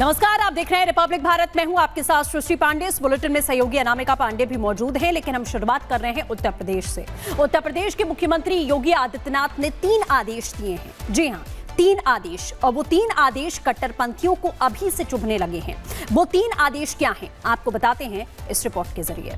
नमस्कार, आप देख रहे हैं रिपब्लिक भारत। मैं हूं आपके साथ सृष्टि पांडे। इस बुलेटिन में सहयोगी अनामिका पांडे भी मौजूद हैं, लेकिन हम शुरुआत कर रहे हैं उत्तर प्रदेश से। उत्तर प्रदेश के मुख्यमंत्री योगी आदित्यनाथ ने 3 आदेश दिए हैं। जी हां, 3 आदेश, और वो 3 आदेश कट्टरपंथियों को अभी से चुभने लगे हैं। वो 3 आदेश क्या हैं, आपको बताते हैं इस रिपोर्ट के जरिए।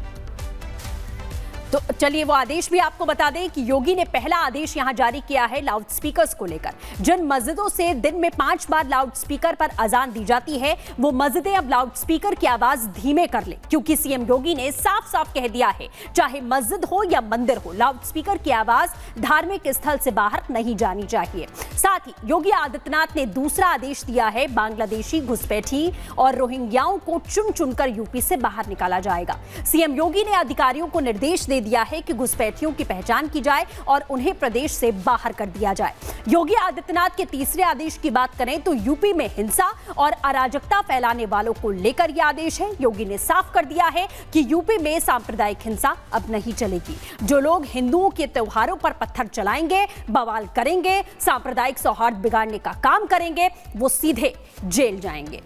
तो चलिए वो आदेश भी आपको बता दें कि योगी ने पहला आदेश यहां जारी किया है लाउड स्पीकर्स को लेकर। जिन मस्जिदों से दिन में 5 बार लाउड स्पीकर पर अजान दी जाती है, वो मस्जिदें अब लाउड स्पीकर की आवाज धीमे कर लें, क्योंकि सीएम योगी ने साफ साफ कह दिया है, चाहे मस्जिद हो या मंदिर हो, लाउड स्पीकर की आवाज धार्मिक स्थल से बाहर नहीं जानी चाहिए। साथ ही योगी आदित्यनाथ ने दूसरा आदेश दिया है, बांग्लादेशी घुसपैठी और रोहिंग्याओं को चुन चुनकर यूपी से बाहर निकाला जाएगा। सीएम योगी ने अधिकारियों को निर्देश दे दिया है कि घुसपैठियों की पहचान की जाए और उन्हें प्रदेश से बाहर कर दिया जाए। योगी आदित्यनाथ के तीसरे आदेश की बात करें तो यूपी में हिंसा और अराजकता फैलाने वालों को लेकर यह आदेश है। योगी ने साफ कर दिया है कि यूपी में सांप्रदायिक हिंसा अब नहीं चलेगी। जो लोग हिंदुओं के त्योहारों पर पत्थर चलाएंगे, बवाल करेंगे, सांप्रदायिक सौहार्द बिगाड़ने का काम करेंगे, वो सीधे जेल जाएंगे।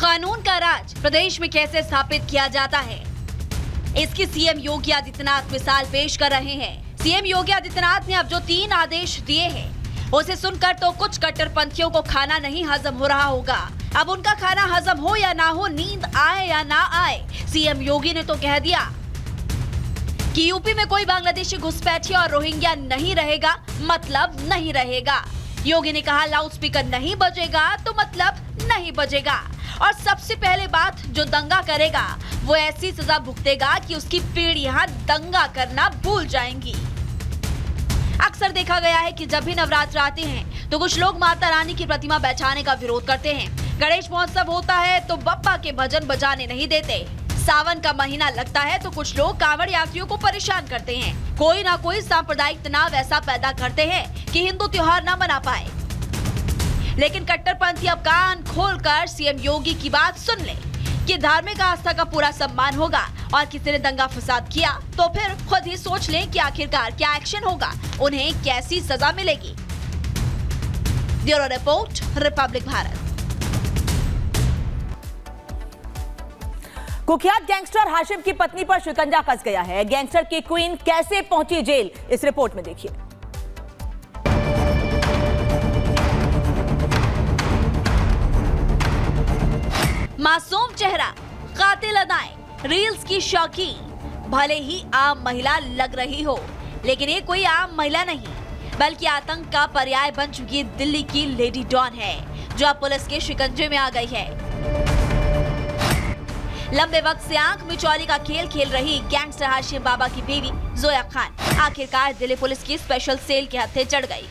कानून का राज प्रदेश में कैसे स्थापित किया जाता है, इसकी सीएम योगी आदित्यनाथ मिसाल पेश कर रहे हैं। सीएम योगी आदित्यनाथ ने अब जो 3 आदेश दिए हैं, उसे सुनकर तो कुछ कट्टरपंथियों को खाना नहीं हजम हो रहा होगा। अब उनका खाना हजम हो या ना हो, नींद आए या ना आए, सीएम योगी ने तो कह दिया कि यूपी में कोई बांग्लादेशी घुसपैठी और रोहिंग्या नहीं रहेगा, मतलब नहीं रहेगा। योगी ने कहा, लाउड स्पीकर नहीं बजेगा तो मतलब नहीं बजेगा, और सबसे पहले बात, जो दंगा करेगा वो ऐसी सजा भुगतेगा कि उसकी पीढ़ियां दंगा करना भूल जाएंगी। अक्सर देखा गया है कि जब भी नवरात्र आते हैं तो कुछ लोग माता रानी की प्रतिमा बैठाने का विरोध करते हैं। गणेश महोत्सव होता है तो बप्पा के भजन बजाने नहीं देते। सावन का महीना लगता है तो कुछ लोग कांवड़ यात्रियों को परेशान करते हैं। कोई ना कोई सांप्रदायिक तनाव ऐसा पैदा करते हैं कि हिंदू त्योहार न मना पाए। लेकिन कट्टरपंथी अब कान खोलकर सीएम योगी की बात सुन ले कि धार्मिक आस्था का पूरा सम्मान होगा, और किसी ने दंगा फसाद किया तो फिर खुद ही सोच लें कि आखिरकार क्या एक्शन होगा, उन्हें कैसी सजा मिलेगी। Bureau report, Republic Bharat. कुख्यात गैंगस्टर हाशिम की पत्नी पर शिकंजा कस गया है। गैंगस्टर की क्वीन कैसे पहुंची जेल, इस रिपोर्ट में देखिए। मासूम चेहरा, कातिल अदाएं, रील्स की शौकीन, भले ही आम महिला लग रही हो, लेकिन ये कोई आम महिला नहीं, बल्कि आतंक का पर्याय बन चुकी दिल्ली की लेडी डॉन है, जो अब पुलिस के शिकंजे में आ गई है। लंबे वक्त से आंख मिचौली का खेल खेल रही गैंगस्टर हाशिम बाबा की बीवी जोया खान आखिरकार दिल्ली पुलिस की स्पेशल सेल के हत्थे चढ़ गई।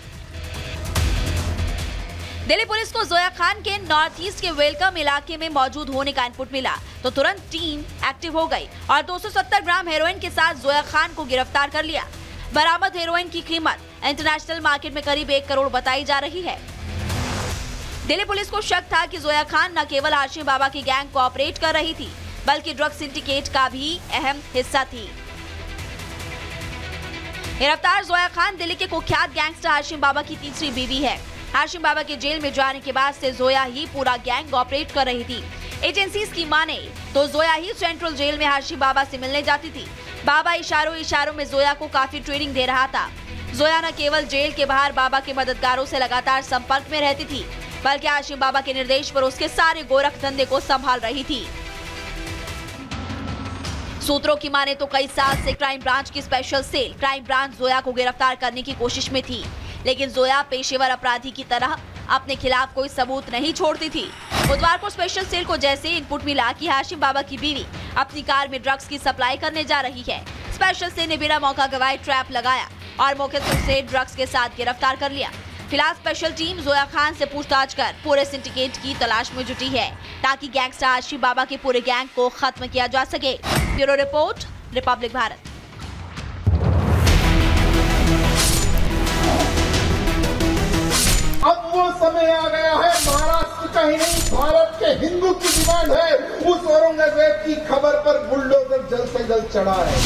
दिल्ली पुलिस को जोया खान के नॉर्थ ईस्ट के वेलकम इलाके में मौजूद होने का इनपुट मिला तो तुरंत टीम एक्टिव हो गई और 270 ग्राम हेरोइन के साथ जोया खान को गिरफ्तार कर लिया। बरामद हेरोइन की कीमत इंटरनेशनल मार्केट में करीब 1 करोड़ बताई जा रही है। दिल्ली पुलिस को शक था कि जोया खान न केवल हाशिम बाबा की गैंग को ऑपरेट कर रही थी, बल्कि ड्रग सिंडिकेट का भी अहम हिस्सा थी। गिरफ्तार जोया खान दिल्ली के कुख्यात गैंगस्टर हाशिम बाबा की तीसरी बीवी है। हाशिम बाबा के जेल में जाने के बाद से जोया ही पूरा गैंग ऑपरेट कर रही थी। एजेंसीज की माने तो जोया ही सेंट्रल जेल में हाशिम बाबा से मिलने जाती थी। बाबा इशारों में जोया को काफी ट्रेनिंग दे रहा था। जोया न केवल जेल के बाहर बाबा के मददगारों से लगातार संपर्क में रहती थी, बल्कि हाशिम बाबा के निर्देश पर उसके सारे गोरख धंधे को संभाल रही थी। सूत्रों की माने तो कई साल से क्राइम ब्रांच की special cell crime branch Zoya को गिरफ्तार करने की कोशिश में थी, लेकिन जोया पेशेवर अपराधी की तरह अपने खिलाफ कोई सबूत नहीं छोड़ती थी। बुधवार को स्पेशल सेल को जैसे इनपुट मिला कि हाशिम बाबा की बीवी अपनी कार में ड्रग्स की सप्लाई करने जा रही है, स्पेशल सेल ने बिना मौका गवाए ट्रैप लगाया और मौके से उसे ड्रग्स के साथ गिरफ्तार कर लिया। फिलहाल स्पेशल टीम जोया खान से पूछताछ कर पूरे सिंडिकेट की तलाश में जुटी है, ताकि गैंगस्टर हाशिम बाबा के पूरे गैंग को खत्म किया जा सके। Bureau report, Republic Bharat. अब वो समय आ गया है, महाराष्ट्र का ही नहीं भारत के हिंदू की डिमांड है, उस औरंगजेब की खबर पर बुलडोजर जल्द से जल्द चढ़ा है।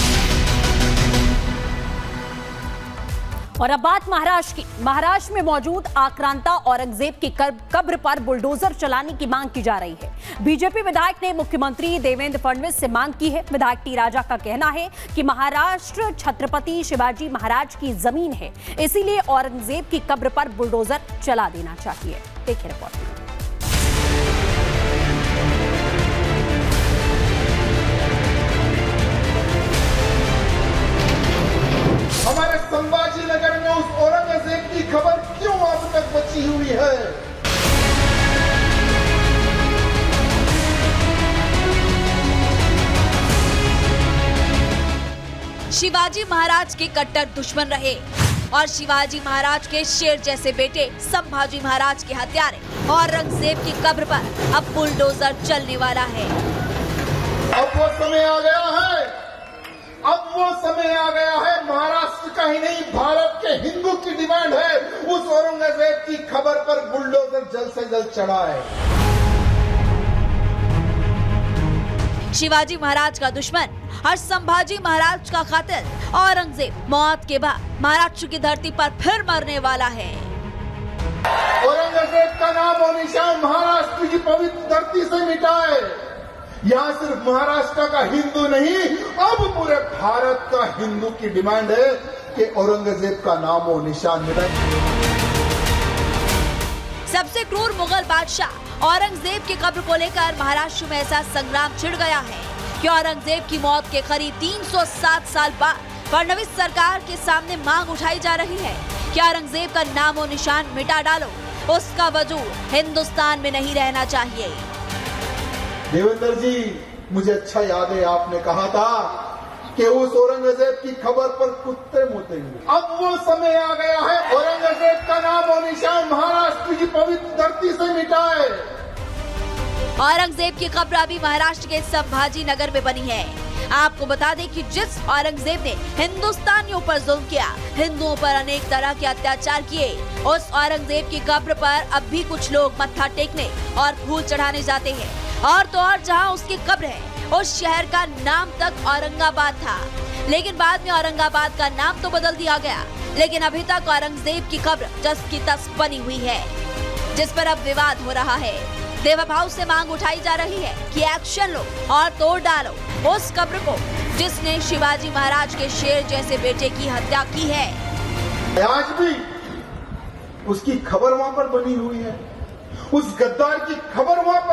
और अब बात महाराष्ट्र की। महाराष्ट्र में मौजूद आक्रांता औरंगजेब की कब्र पर बुलडोजर चलाने की मांग की जा रही है। बीजेपी विधायक ने मुख्यमंत्री देवेंद्र फडणवीस से मांग की है। विधायक टी राजा का कहना है कि महाराष्ट्र छत्रपति शिवाजी महाराज की जमीन है, इसीलिए औरंगजेब की कब्र पर बुलडोजर चला देना चाहिए। देखिए रिपोर्ट। हमारे संभाजी नगर में उस औरंगजेब की खबर क्यों अब तक बची हुई है? शिवाजी महाराज के कट्टर दुश्मन रहे और शिवाजी महाराज के शेर जैसे बेटे संभाजी महाराज के हत्यारे औरंगजेब की कब्र पर अब बुलडोजर चलने वाला है। अब वो समय आ गया है, अब वो समय आ गया है। महाराष्ट्र का ही नहीं, भारत के हिंदू की डिमांड है उस औरंगजेब की खबर पर बुलडोजर जल्द से जल्द चढ़ाए। शिवाजी महाराज का दुश्मन और संभाजी महाराज का कातिल औरंगजेब मौत के बाद महाराष्ट्र की धरती पर फिर मरने वाला है। औरंगजेब का नाम और निशान महाराष्ट्र की पवित्र धरती से मिटाए। यहाँ सिर्फ महाराष्ट्र का हिंदू नहीं, अब पूरे भारत का हिंदू की डिमांड है कि औरंगजेब का नाम और निशान मिटाए। सबसे क्रूर मुगल बादशाह औरंगजेब की कब्र को लेकर महाराष्ट्र में ऐसा संग्राम छिड़ गया है कि औरंगजेब की मौत के करीब 307 साल बाद फडणवीस सरकार के सामने मांग उठाई जा रही है कि औरंगजेब का नाम और निशान मिटा डालो, उसका वजूद हिंदुस्तान में नहीं रहना चाहिए। देवेंद्र जी, मुझे अच्छा याद है आपने कहा था कि उस औरंगजेब की खबर पर कुत्ते मुतेंगे। अब वो समय आ गया है, औरंगजेब का नाम और निशान महाराष्ट्र की पवित्र धरती से मिटाए। औरंगजेब की कब्र अभी महाराष्ट्र के संभाजी नगर में बनी है। आपको बता दें कि जिस औरंगजेब ने हिंदुस्तानियों पर जुल्म किया, हिंदुओं पर अनेक तरह के अत्याचार किए, उस औरंगजेब की कब्र पर अब भी कुछ लोग मत्था टेकने और फूल चढ़ाने जाते हैं। और तो और जहां उसकी कब्र है, उस शहर का नाम तक औरंगाबाद था, लेकिन बाद में औरंगाबाद का नाम तो बदल दिया गया, लेकिन अभी तक औरंगजेब की कब्र जस की तस बनी हुई है, जिस पर अब विवाद हो रहा है। देवा भाव से मांग उठाई जा रही है कि एक्शन लो और तोड़ डालो उस कब्र को जिसने शिवाजी महाराज के शेर जैसे बेटे की हत्या की है। आज भी उसकी खबर वहां पर बनी हुई है, उस गद्दार की खबर वहां पर